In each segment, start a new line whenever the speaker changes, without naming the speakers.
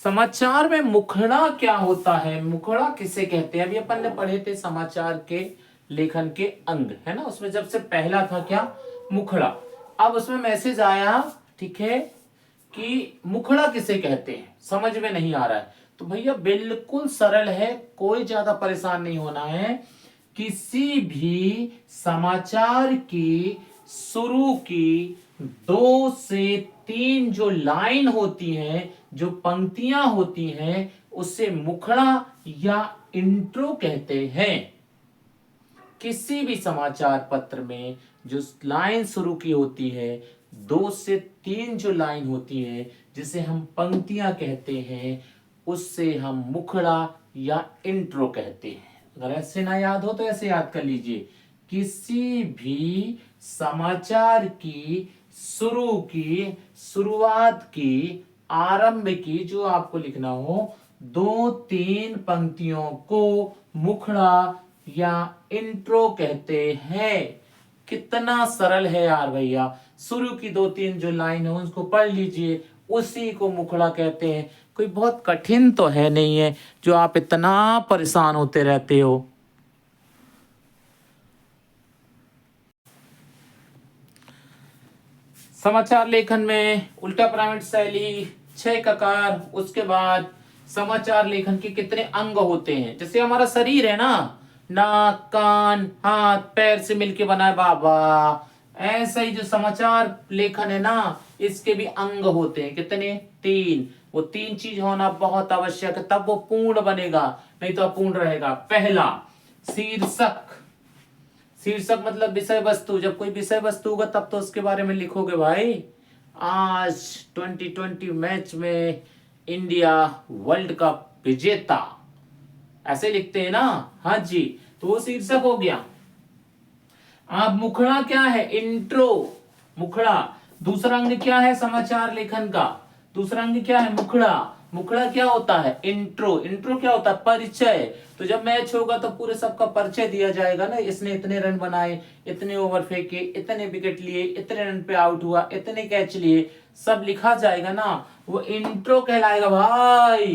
समाचार में मुखड़ा क्या होता है, मुखड़ा किसे कहते हैं? अभी अपन ने पढ़े थे समाचार के लेखन के अंग, है ना। उसमें जब से पहला था क्या, मुखड़ा। अब उसमें मैसेज आया, ठीक है, कि मुखड़ा किसे कहते हैं, समझ में नहीं आ रहा है। तो भैया बिल्कुल सरल है, कोई ज्यादा परेशान नहीं होना है। किसी भी समाचार की शुरू की 2 से 3 जो लाइन होती हैं, जो पंक्तियां होती हैं, उसे मुखड़ा या इंट्रो कहते हैं। किसी भी समाचार पत्र में जो लाइन शुरू की होती है, 2 से 3 जो लाइन होती है, जिसे हम पंक्तियां कहते हैं, उससे हम मुखड़ा या इंट्रो कहते हैं। अगर ऐसे ना याद हो तो ऐसे याद कर लीजिए। किसी भी समाचार की शुरू की, शुरुआत की, आरंभ की, जो आपको लिखना हो, 2-3 पंक्तियों को मुखड़ा या इंट्रो कहते हैं। कितना सरल है यार भैया। शुरू की 2-3 जो लाइन है उसको पढ़ लीजिए, उसी को मुखड़ा कहते हैं। कोई बहुत कठिन तो है नहीं है जो आप इतना परेशान होते रहते हो। समाचार लेखन में उल्टा पिरामिड शैली, 6 ककार, उसके बाद समाचार लेखन के कितने अंग होते हैं। जैसे हमारा शरीर है ना, नाक, कान, हाथ, पैर से मिलके बना है बाबा, ऐसा ही जो समाचार लेखन है ना, इसके भी अंग होते हैं। कितने? 3। वो 3 चीज होना बहुत आवश्यक है, तब वो पूर्ण बनेगा, नहीं तो अपूर्ण रहेगा। पहला, शीर्षक। शीर्षक मतलब विषय वस्तु। जब कोई विषय वस्तु होगा तब तो उसके बारे में लिखोगे भाई। आज 2020 मैच में इंडिया वर्ल्ड कप विजेता, ऐसे लिखते हैं ना। हाँ जी, तो वो शीर्षक हो गया। अब मुखड़ा क्या है? इंट्रो, मुखड़ा। दूसरा अंग क्या है समाचार लेखन का? दूसरा अंग क्या है? मुखड़ा। मुखड़ा क्या होता है? इंट्रो। इंट्रो क्या होता है? परिचय। तो जब मैच होगा तो पूरे सबका परिचय दिया जाएगा ना, इसने इतने रन बनाए, इतने ओवर फेंके, इतने विकेट लिए, इतने रन पे आउट हुआ, इतने कैच लिए, सब लिखा जाएगा ना। वो इंट्रो कहलाएगा भाई।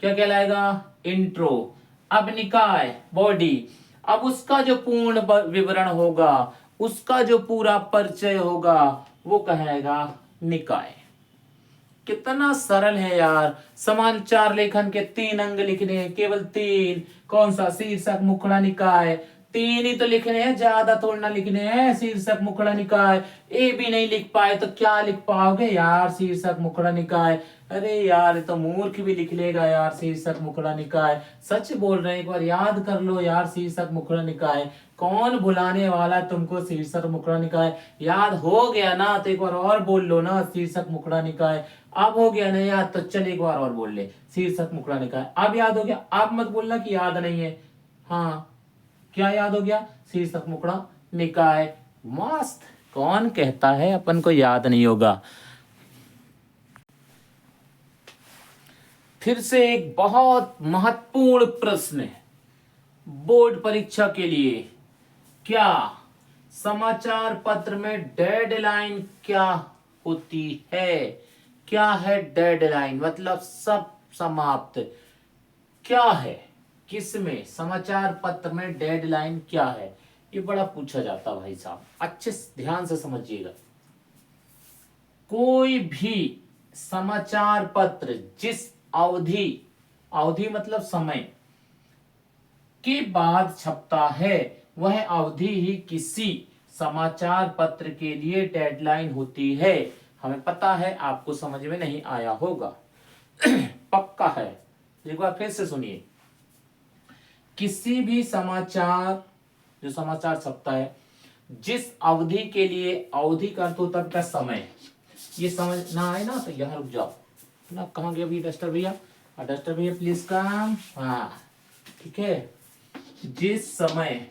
क्या कहलाएगा? इंट्रो। अब निकाय, बॉडी। अब उसका जो पूर्ण विवरण होगा, उसका जो पूरा परिचय होगा, वो कहेगा निकाय। कितना सरल है यार। समाचार लेखन के 3 अंग लिखने हैं, केवल 3। कौन सा? शीर्षक, मुखड़ा, निकाय। 3 ही तो लिखने हैं, ज्यादा थोड़ा ना लिखने हैं। शीर्षक, मुखड़ा, निकाय। ए भी नहीं लिख पाए तो क्या लिख पाओगे यार? शीर्षक, मुखड़ा, निकाय। अरे यार, ये तो मूर्ख भी लिख लेगा यार, शीर्षक, मुखड़ा, निकाय। सच बोल रहे हैं, एक बार याद कर लो यार, शीर्षक, मुखड़ा, निकाय। कौन बुलाने वाला तुमको? शीर्षक, मुखड़ा, निकाय याद हो गया ना तो एक बार और बोल लो ना, शीर्षक, मुखड़ा, निकाय। अब हो गया ना याद, तो चल एक बार और बोल ले, शीर्षक, मुखड़ा, निकाय। अब याद हो गया? अब मत बोलना कि याद नहीं है। हाँ, क्या याद हो गया? शीर्षक, मुखड़ा, निकाय। मस्त। कौन कहता है अपन को याद नहीं होगा? फिर से एक बहुत महत्वपूर्ण प्रश्न है बोर्ड परीक्षा के लिए। क्या समाचार पत्र में डेडलाइन क्या होती है? क्या है डेडलाइन? मतलब सब समाप्त। क्या है? किसमें? समाचार पत्र में डेडलाइन क्या है? ये बड़ा पूछा जाता है भाई साहब, अच्छे ध्यान से समझिएगा। कोई भी समाचार पत्र जिस अवधि, अवधि मतलब समय, के बाद छपता है, वह अवधि ही किसी समाचार पत्र के लिए डेडलाइन होती है। हमें पता है, आपको समझ में नहीं आया होगा। पक्का है। एक बार फिर से सुनिए। किसी भी समाचार, जो समाचार छपता है, जिस अवधि के लिए, अवधि का अर्थ होता है समय, ये समझ ना आए ना तो यहाँ रुक जाओ ना। कहाँ गया अभी डस्टर भैया? डस्टर भैया प्लीज काम। हाँ, ठीक है। जिस समय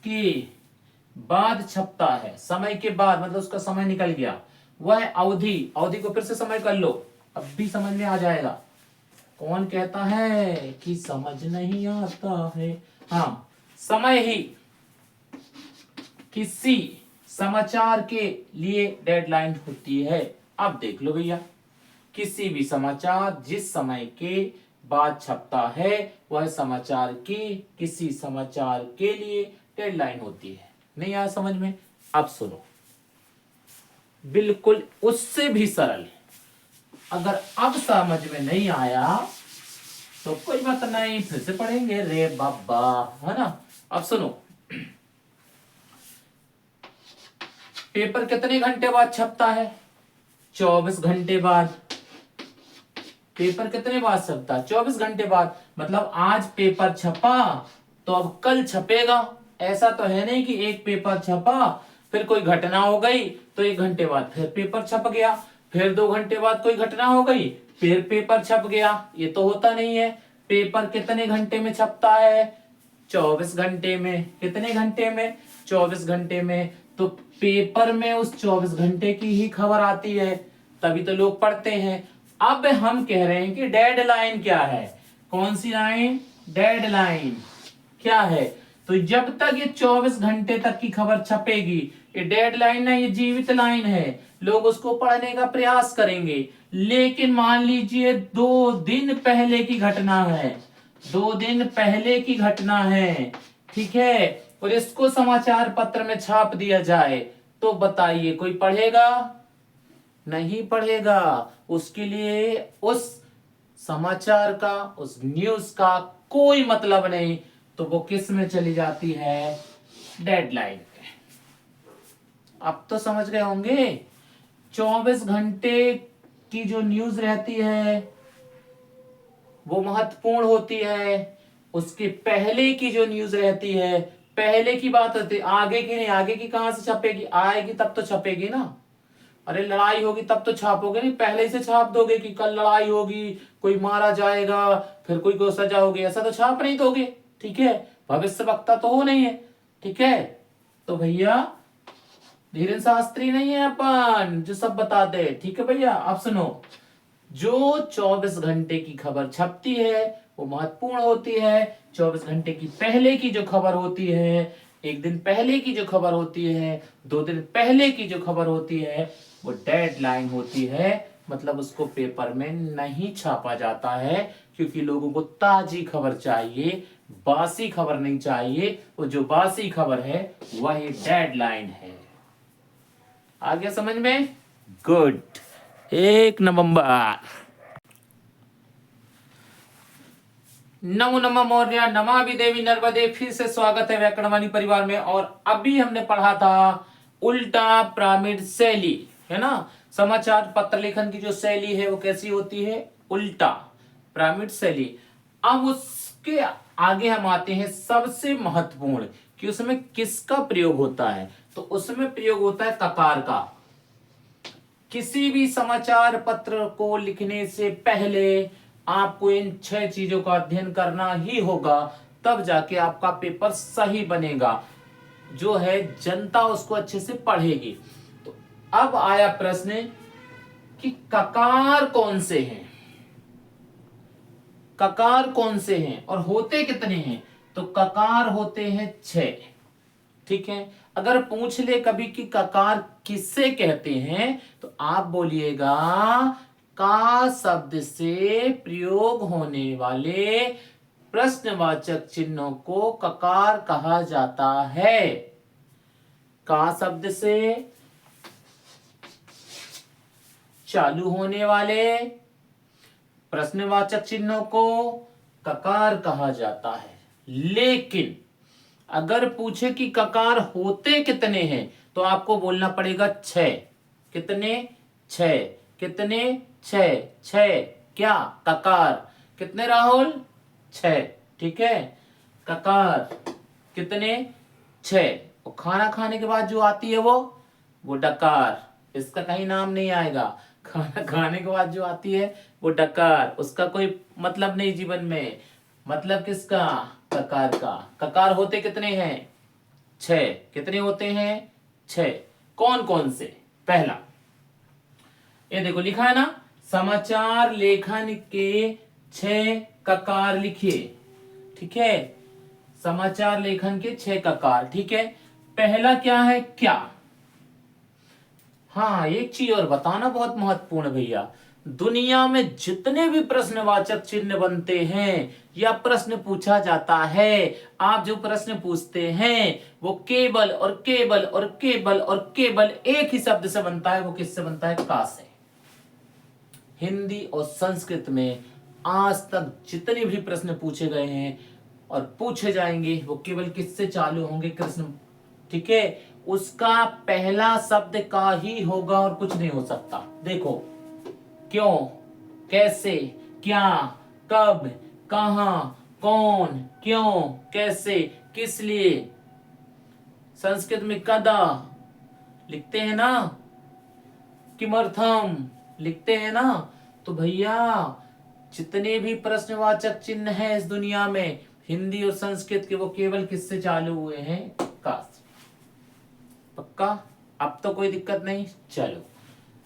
के बाद छपता है, समय के बाद मतलब उसका समय निकल गया, वह अवधि, अवधि को फिर से समय कर लो, अब भी समझ में आ जाएगा। कौन कहता है कि समझ नहीं आता है? हाँ, समय ही किसी समाचार के लिए डेडलाइन होती है। अब देख लो भैया, किसी भी समाचार जिस समय के बाद छपता है वह समाचार की किसी समाचार के लिए डेडलाइन होती है। नहीं आया समझ में? अब सुनो, बिल्कुल उससे भी सरल। अगर अब समझ में नहीं आया तो कोई बात नहीं, फिर से पढ़ेंगे रे बाबा, है ना। अब सुनो, पेपर कितने घंटे बाद छपता है? 24 घंटे बाद। पेपर कितने बाद छपता? 24 घंटे बाद। मतलब आज पेपर छपा तो अब कल छपेगा। ऐसा तो है नहीं कि एक पेपर छपा फिर कोई घटना हो गई तो 1 घंटे बाद फिर पेपर छप गया, फिर 2 घंटे बाद कोई घटना हो गई फिर पेपर छप गया। ये तो होता नहीं है। पेपर कितने घंटे में छपता है? 24 घंटे में। कितने घंटे में? 24 घंटे में। तो पेपर में उस 24 घंटे की ही खबर आती है, तभी तो लोग पढ़ते हैं। अब हम कह रहे हैं कि डेडलाइन क्या है? कौन सी लाइन? डेडलाइन क्या है? तो जब तक ये 24 घंटे तक की खबर छपेगी, ये डेडलाइन ना, ये जीवित लाइन है। लोग उसको पढ़ने का प्रयास करेंगे। लेकिन मान लीजिए 2 दिन पहले की घटना है, 2 दिन पहले की घटना है, ठीक है, और इसको समाचार पत्र में छाप दिया जाए, तो बताइए कोई पढ़ेगा? नहीं पढ़ेगा। उसके लिए उस समाचार का, उस न्यूज का कोई मतलब नहीं। तो वो किस में चली जाती है? डेडलाइन में। अब तो समझ गए होंगे। 24 घंटे की जो न्यूज रहती है वो महत्वपूर्ण होती है। उसके पहले की जो न्यूज रहती है, पहले की बात होती है, आगे की नहीं। आगे की कहां से छपेगी? आएगी तब तो छपेगी ना। अरे लड़ाई होगी तब तो छापोगे, नहीं पहले ही से छाप दोगे कि कल लड़ाई होगी, कोई मारा जाएगा, फिर कोई को सजा होगी, ऐसा तो छाप नहीं दोगे। ठीक है, भविष्य वक्ता तो हो नहीं है। ठीक है, तो भैया धीरेन्द्र शास्त्री नहीं है अपन जो सब बता दे। ठीक है भैया, अब सुनो, जो 24 घंटे की खबर छपती है वो महत्वपूर्ण होती है। 24 घंटे की पहले की जो खबर होती है, 1 दिन पहले की जो खबर होती है, 2 दिन पहले की जो खबर होती है, वो डेडलाइन होती है। मतलब उसको पेपर में नहीं छापा जाता है, क्योंकि लोगों को ताजी खबर चाहिए, बासी खबर नहीं चाहिए। वो जो बासी खबर है वही डेडलाइन है। आ गया समझ में? गुड, 1 नवंबर। नमो नमः मौर्य, नमामि देवी नर्मदे। फिर से स्वागत है व्याकरणवाणी परिवार में। और अभी हमने पढ़ा था उल्टा पिरामिड शैली, है ना। समाचार पत्र लेखन की जो शैली है वो कैसी होती है? उल्टा पिरामिड शैली। अब उसके आगे हम आते हैं सबसे महत्वपूर्ण, कि उसमें किसका प्रयोग होता है। तो उसमें प्रयोग होता है ककार का। किसी भी समाचार पत्र को लिखने से पहले आपको इन 6 चीजों का अध्ययन करना ही होगा, तब जाके आपका पेपर सही बनेगा, जो है जनता उसको अच्छे से पढ़ेगी। तो अब आया प्रश्न कि ककार कौन से हैं? ककार कौन से हैं और होते कितने हैं? तो ककार होते हैं 6। ठीक है, अगर पूछ ले कभी कि ककार किससे कहते हैं, तो आप बोलिएगा का शब्द से प्रयोग होने वाले प्रश्नवाचक चिन्हों को ककार कहा जाता है। का शब्द से चालू होने वाले प्रश्नवाचक चिन्हों को ककार कहा जाता है। लेकिन अगर पूछे कि ककार होते कितने हैं, तो आपको बोलना पड़ेगा 6। कितने? 6। कितने? 6। 6 क्या? ककार। कितने राहुल? 6। ठीक है, ककार कितने? 6। और खाना खाने के बाद जो आती है वो डकार। इसका कहीं नाम नहीं आएगा। खाना खाने के बाद जो आती है वो डकार, उसका कोई मतलब नहीं जीवन में। मतलब किसका? ककार का। ककार होते कितने हैं? 6। कितने होते हैं? 6। कौन कौन से? पहला, ये देखो लिखा है ना, समाचार लेखन के 6 ककार लिखिए। ठीक है, समाचार लेखन के 6 ककार। ठीक है, पहला क्या है? क्या। हाँ, एक चीज और बताना बहुत महत्वपूर्ण भैया, दुनिया में जितने भी प्रश्नवाचक चिन्ह बनते हैं या प्रश्न पूछा जाता है, आप जो प्रश्न पूछते हैं वो केवल और केवल और केवल और केवल एक ही शब्द से बनता है। वो किससे बनता है? का से। हिंदी और संस्कृत में आज तक जितने भी प्रश्न पूछे गए हैं और पूछे जाएंगे वो केवल किससे चालू होंगे? कृष्ण। ठीक है, उसका पहला शब्द का ही होगा और कुछ नहीं हो सकता। देखो, क्यों, कैसे, क्या, कब, कहां, कौन, क्यों, कैसे, किस लिए। संस्कृत में कदा लिखते हैं ना, किमर्थम लिखते हैं ना। तो भैया जितने भी प्रश्नवाचक चिन्ह हैं इस दुनिया में, हिंदी और संस्कृत के, वो केवल किससे चालू हुए हैं? का से। पक्का? अब तो कोई दिक्कत नहीं। चलो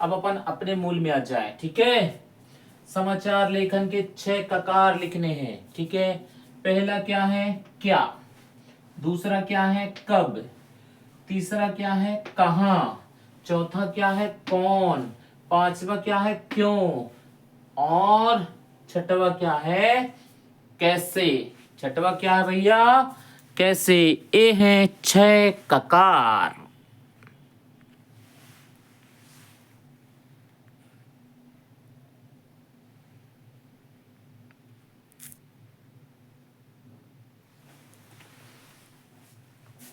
अब अपन अपने मूल में आ जाए। ठीक है, समाचार लेखन के 6 ककार लिखने हैं। ठीक है, पहला क्या है? क्या। दूसरा क्या है? कब। तीसरा क्या है? कहां। चौथा क्या है? कौन। पांचवा क्या है? क्यों। और छठवा क्या है? कैसे। छठवा क्या है भैया? कैसे। ये हैं 6 ककार।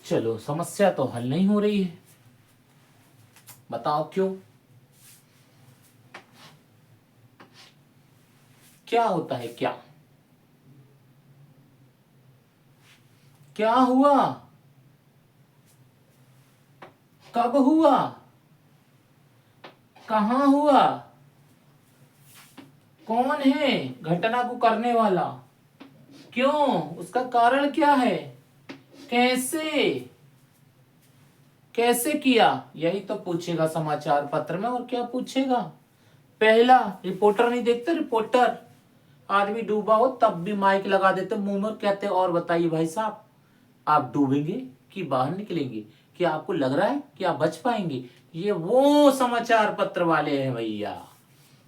चलो, समस्या तो हल नहीं हो रही है, बताओ क्यों? क्या होता है? क्या क्या हुआ? कब हुआ? कहां हुआ? कौन है घटना को करने वाला? क्यों, उसका कारण क्या है? कैसे, कैसे किया? यही तो पूछेगा समाचार पत्र में, और क्या पूछेगा? पहला, रिपोर्टर नहीं देखते? रिपोर्टर, आदमी डूबा हो तब भी माइक लगा देते मुंह में, कहते और बताइए भाई साहब, आप डूबेंगे कि बाहर निकलेंगे? क्या आपको लग रहा है कि आप बच पाएंगे? ये वो समाचार पत्र वाले हैं भैया,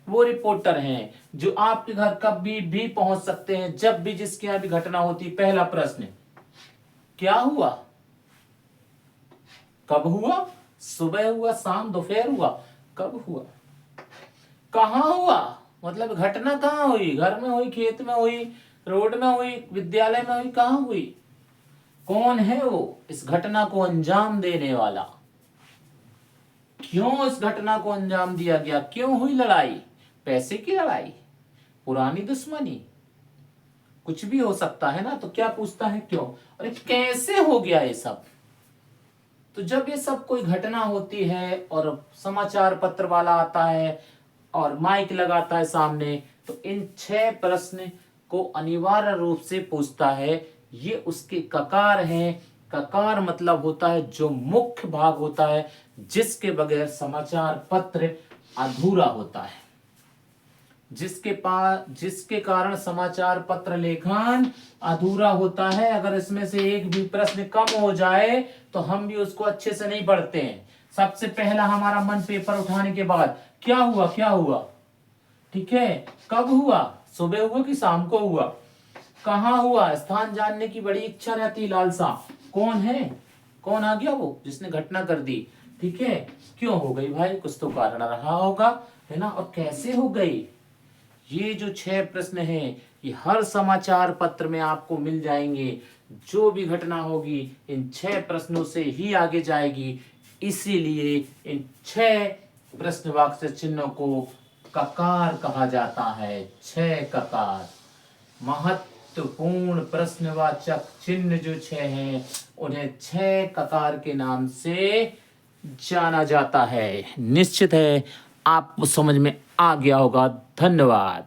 वो रिपोर्टर हैं जो आपके घर कभी भी पहुंच सकते हैं, जब भी जिसके यहां भी घटना होती। पहला प्रश्न, क्या हुआ? कब हुआ? सुबह हुआ, शाम, दोपहर हुआ? कब हुआ? कहां हुआ? मतलब घटना कहां हुई? घर में हुई, खेत में हुई, रोड में हुई, विद्यालय में हुई? कहां हुई? कौन है वो इस घटना को अंजाम देने वाला? क्यों इस घटना को अंजाम दिया गया? क्यों हुई लड़ाई? पैसे की लड़ाई, पुरानी दुश्मनी, कुछ भी हो सकता है ना। तो क्या पूछता है? क्यों। अरे कैसे हो गया ये सब? तो जब ये सब कोई घटना होती है और समाचार पत्र वाला आता है और माइक लगाता है सामने, तो इन 6 प्रश्न को अनिवार्य रूप से पूछता है। ये उसके ककार हैं। ककार मतलब होता है जो मुख्य भाग होता है, जिसके बगैर समाचार पत्र अधूरा होता है, जिसके कारण समाचार पत्र लेखन अधूरा होता है। अगर इसमें से एक भी प्रश्न कम हो जाए तो हम भी उसको अच्छे से नहीं पढ़ते हैं। सबसे पहला हमारा मन पेपर उठाने के बाद, क्या हुआ? क्या हुआ? ठीक है, कब हुआ? सुबह हुआ कि शाम को हुआ? कहां हुआ? स्थान जानने की बड़ी इच्छा रहती, लालसा। कौन है? कौन आ गया वो जिसने घटना कर दी? ठीक है, क्यों हो गई भाई? कुछ तो कारण रहा होगा, है ना। और कैसे हो गई? ये जो 6 प्रश्न हैं, ये हर समाचार पत्र में आपको मिल जाएंगे। जो भी घटना होगी इन 6 प्रश्नों से ही आगे जाएगी। इसीलिए इन 6 प्रश्नवाचक चिन्हों को ककार कहा जाता है। 6 ककार, महत्वपूर्ण प्रश्नवाचक चिन्ह जो 6 हैं, उन्हें 6 ककार के नाम से जाना जाता है। निश्चित है आपको समझ में आ गया होगा। धन्यवाद।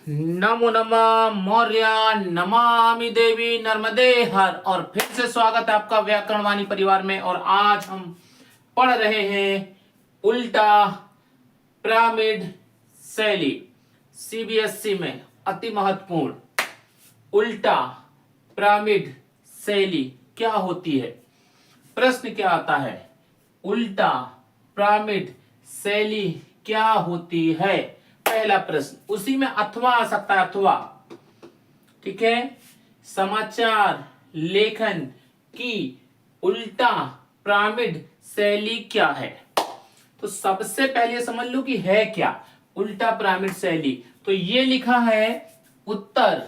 नमो नमः मौर्य, नमामि देवी नर्मदे हर। और फिर से स्वागत है आपका व्याकरणवाणी परिवार में। और आज हम पढ़ रहे हैं उल्टा पिरामिड शैली। सीबीएसई में अति महत्वपूर्ण उल्टा पिरामिड शैली क्या होती है। प्रश्न क्या आता है? उल्टा पिरामिड शैली क्या होती है? पहला प्रश्न। उसी में अथवा आ सकता है, अथवा। ठीक है, समाचार लेखन की उल्टा पिरामिड शैली क्या है? तो सबसे पहले समझ लो कि है क्या उल्टा पिरामिड शैली। तो ये लिखा है उत्तर,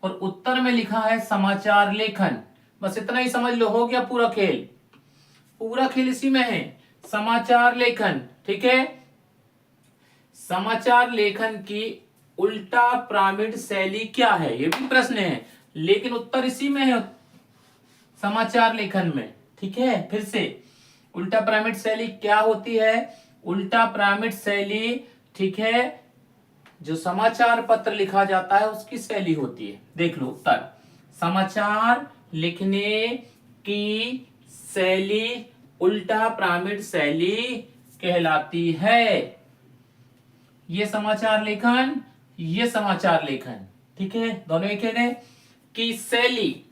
और उत्तर में लिखा है समाचार लेखन। बस इतना ही समझ लो, हो गया पूरा खेल। पूरा खेल इसी में है, समाचार लेखन। ठीक है, समाचार लेखन की उल्टा पिरामिड शैली क्या है, ये भी प्रश्न है, लेकिन उत्तर इसी में है, समाचार लेखन में। ठीक है, फिर से उल्टा पिरामिड शैली क्या होती है? उल्टा पिरामिड शैली, ठीक है, जो समाचार पत्र लिखा जाता है उसकी शैली होती है। देख लो उत्तर, समाचार लिखने की शैली उल्टा पिरामिड शैली कहलाती है। ये समाचार लेखन, ये समाचार लेखन, ठीक है, दोनों एक है कि शैली।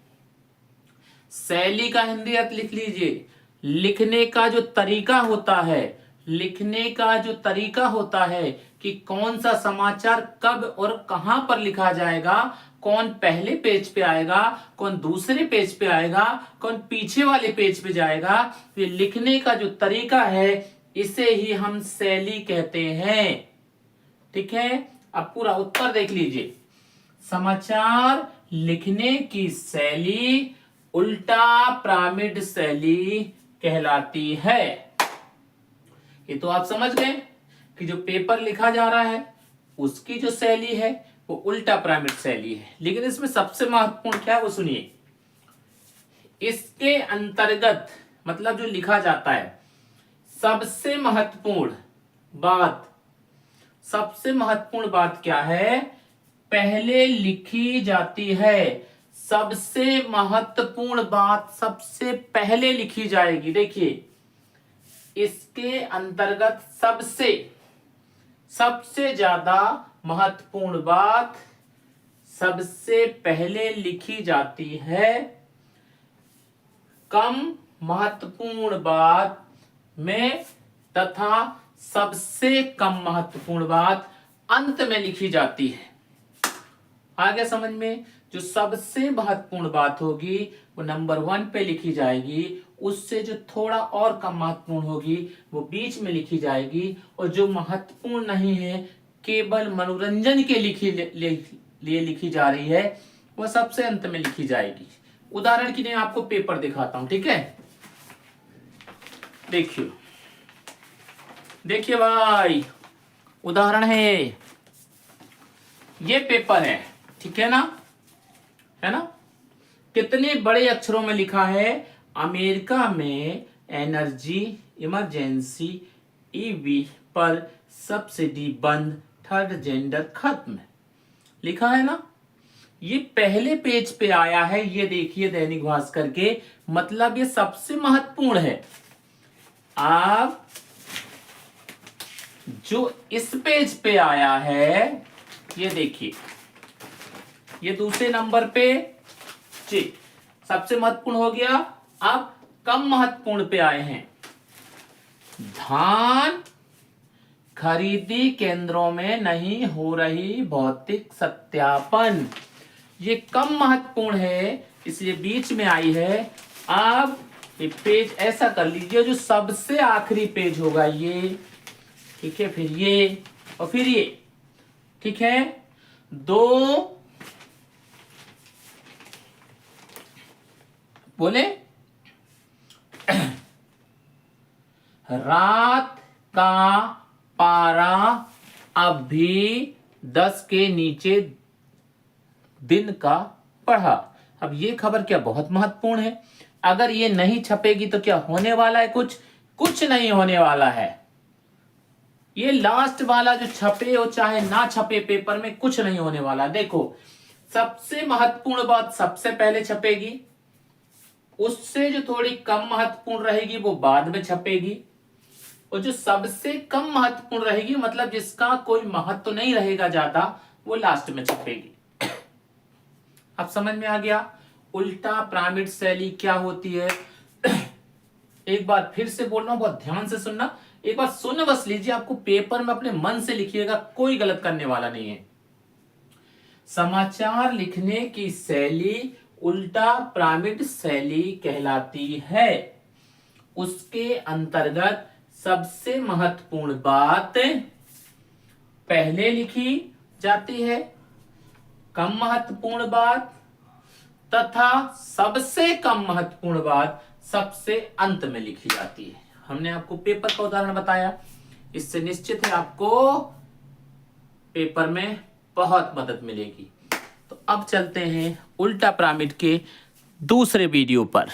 शैली का हिंदी अर्थ लिख लीजिए, लिखने का जो तरीका होता है, लिखने का जो तरीका होता है कि कौन सा समाचार कब और कहां पर लिखा जाएगा, कौन पहले पेज पे आएगा, कौन दूसरे पेज पे आएगा, कौन पीछे वाले पेज पे जाएगा, तो ये लिखने का जो तरीका है इसे ही हम शैली कहते हैं। ठीक है, अब पूरा उत्तर देख लीजिए, समाचार लिखने की शैली उल्टा पिरामिड शैली कहलाती है। ये तो आप समझ गए कि जो पेपर लिखा जा रहा है उसकी जो शैली है वो उल्टा पिरामिड शैली है। लेकिन इसमें सबसे महत्वपूर्ण क्या है वो सुनिए, इसके अंतर्गत मतलब जो लिखा जाता है, सबसे महत्वपूर्ण बात, सबसे महत्वपूर्ण बात क्या है? पहले लिखी जाती है। सबसे महत्वपूर्ण बात सबसे पहले लिखी जाएगी। देखिए, इसके अंतर्गत सबसे सबसे ज्यादा महत्वपूर्ण बात सबसे पहले लिखी जाती है, कम महत्वपूर्ण बात में तथा सबसे कम महत्वपूर्ण बात अंत में लिखी जाती है। आगे समझ में, जो सबसे महत्वपूर्ण बात होगी वो नंबर 1 पे लिखी जाएगी, उससे जो थोड़ा और कम महत्वपूर्ण होगी वो बीच में लिखी जाएगी, और जो महत्वपूर्ण नहीं है, केवल मनोरंजन के लिए लिखी जा रही है, वो सबसे अंत में लिखी जाएगी। उदाहरण के लिए आपको पेपर दिखाता हूं, ठीक है, देखिए देखिए भाई, उदाहरण है, ये पेपर है, ठीक है ना, है ना, कितने बड़े अक्षरों में लिखा है, अमेरिका में एनर्जी इमरजेंसी ईवी पर सब्सिडी बंद, थर्ड जेंडर खत्म, लिखा है ना। ये पहले पेज पे आया है, ये देखिए दैनिक भास्कर के, मतलब ये सबसे महत्वपूर्ण है। आप जो इस पेज पे आया है, ये देखिए, ये दूसरे नंबर पे जी सबसे महत्वपूर्ण हो गया। अब कम महत्वपूर्ण पे आए हैं, धान खरीदी केंद्रों में नहीं हो रही भौतिक सत्यापन, ये कम महत्वपूर्ण है इसलिए बीच में आई है। अब ये पेज ऐसा कर लीजिए, जो सबसे आखिरी पेज होगा ये, ठीक है, फिर ये और फिर ये, ठीक है। दो बोले रात का पारा अब भी 10 के नीचे दिन का बढ़ा। अब ये खबर क्या बहुत महत्वपूर्ण है, अगर ये नहीं छपेगी तो क्या होने वाला है? कुछ नहीं होने वाला है। ये लास्ट वाला जो छपे हो चाहे ना छपे पेपर में, कुछ नहीं होने वाला। देखो, सबसे महत्वपूर्ण बात सबसे पहले छपेगी, उससे जो थोड़ी कम महत्वपूर्ण रहेगी वो बाद में छपेगी, और जो सबसे कम महत्वपूर्ण रहेगी मतलब जिसका कोई महत्व नहीं रहेगा ज्यादा, वो लास्ट में छपेगी। अब समझ में आ गया उल्टा पिरामिड शैली क्या होती है। एक बार फिर से बोल रहा हूं, बहुत ध्यान से सुनना। एक बार सुन बस लीजिए, आपको पेपर में अपने मन से लिखिएगा, कोई गलत करने वाला नहीं है। समाचार लिखने की शैली उल्टा पिरामिड शैली कहलाती है। उसके अंतर्गत सबसे महत्वपूर्ण बात पहले लिखी जाती है, कम महत्वपूर्ण बात तथा सबसे कम महत्वपूर्ण बात सबसे अंत में लिखी जाती है। हमने आपको पेपर का उदाहरण बताया, इससे निश्चित है आपको पेपर में बहुत मदद मिलेगी। तो अब चलते हैं उल्टा पिरामिड के दूसरे वीडियो पर,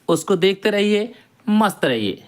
उसको देखते रहिए, मस्त रहिए।